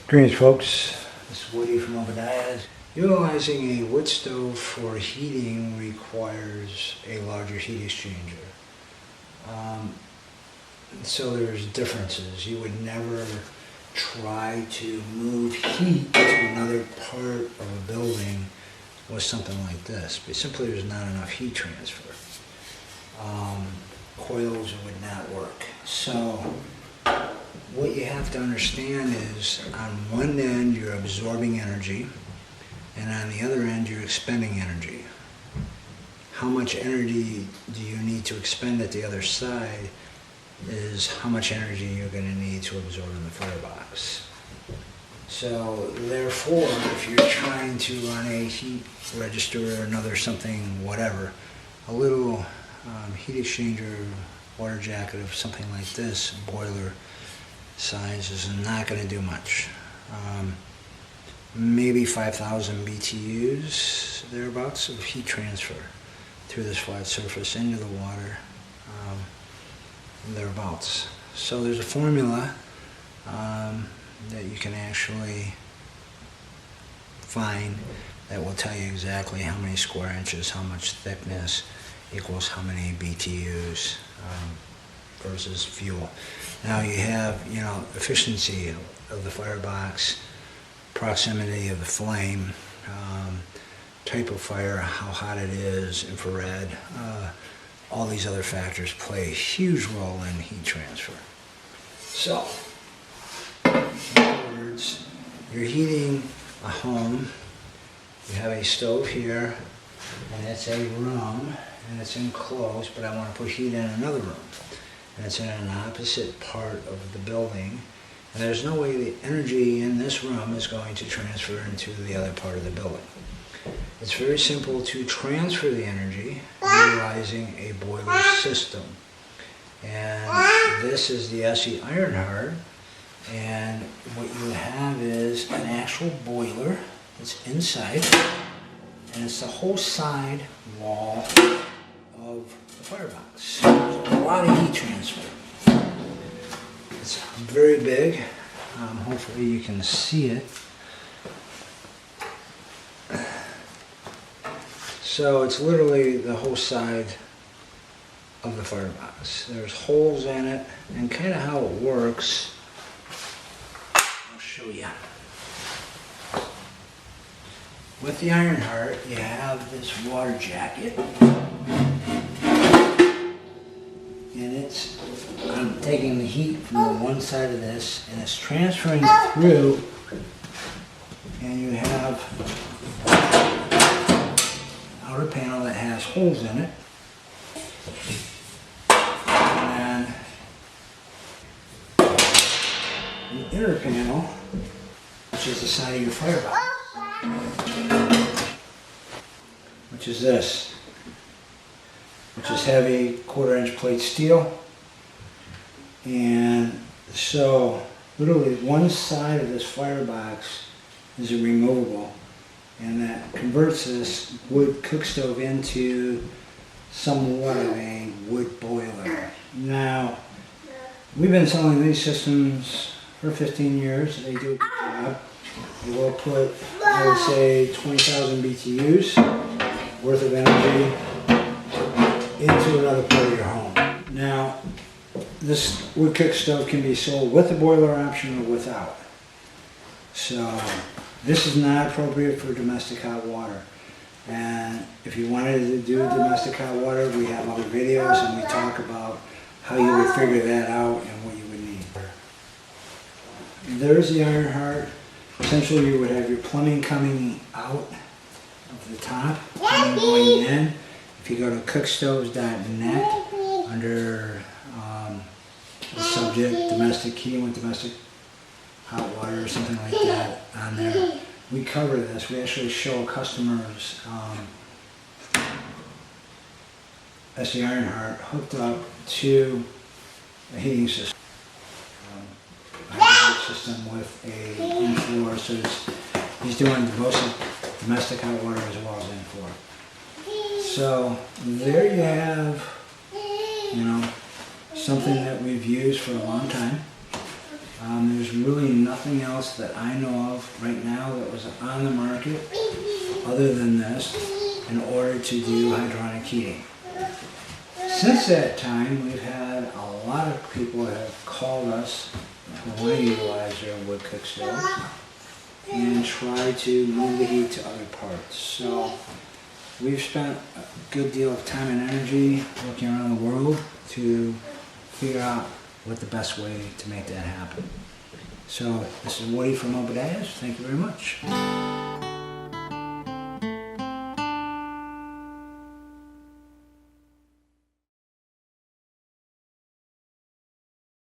Greetings, folks. This is Woody from Obadiah's. Utilizing a wood stove for heating requires a larger heat exchanger. So there's differences. You would never try to move heat to another part of a building with something like this. But simply there's not enough heat transfer. Coils would not work. So what you have to understand is on one end you're absorbing energy and on the other end you're expending energy. How much energy do you need to expend at the other side is how much energy you're going to need to absorb in the firebox. So therefore, if you're trying to run a heat register or another something, whatever, a little heat exchanger, water jacket of something like this, boiler size, is not going to do much. Maybe 5,000 BTUs, thereabouts, of heat transfer through this flat surface into the water, thereabouts. So there's a formula that you can actually find that will tell you exactly how many square inches, how much thickness equals how many BTUs versus fuel. Now you have, efficiency of the firebox, proximity of the flame, type of fire, how hot it is, infrared, all these other factors play a huge role in heat transfer. So, in other words, you're heating a home, you have a stove here, and it's a room, and it's enclosed, but I want to put heat in another room. And it's in an opposite part of the building, and there's no way the energy in this room is going to transfer into the other part of the building. It's very simple to transfer the energy utilizing a boiler system. And this is the SE Ironheart, and what you have is an actual boiler that's inside, and it's the whole side wall of the firebox. There's a lot of heat transfer. It's very big. Hopefully you can see it. So it's literally the whole side of the firebox. There's holes in it, and kind of how it works, I'll show you. With the Ironheart, you have this water jacket. And I'm taking the heat from the one side of this, and it's transferring through, and you have an outer panel that has holes in it, and the inner panel, which is the side of your firebox, which is this, which is heavy 1/4 inch plate steel. And so literally one side of this firebox is a removable, and that converts this wood cook stove into somewhat of a wood boiler. Now, we've been selling these systems for 15 years. They do a good job. They will put, I would say, 20,000 BTUs worth of energy into another part of your home. Now, this wood cook stove can be sold with the boiler option or without. So this is not appropriate for domestic hot water. And if you wanted to do domestic hot water, we have other videos and we talk about how you would figure that out and what you would need. There's the Ironheart. Essentially you would have your plumbing coming out of the top and going in. If you go to cookstoves.net under the subject domestic heating with domestic hot water or something like that on there, we cover this. We actually show customers SE Ironheart hooked up to a heating system. A heating system with a in-floor, so he's doing both domestic hot water as well as in-floor. So there you have, something that we've used for a long time. There's really nothing else that I know of right now that was on the market other than this in order to do hydronic heating. Since that time, we've had a lot of people have called us who want to utilize their wood cook stoves and try to move the heat to other parts. So we've spent a good deal of time and energy working around the world to figure out what the best way to make that happen. So this is Woody from Obadiah's. Thank you very much.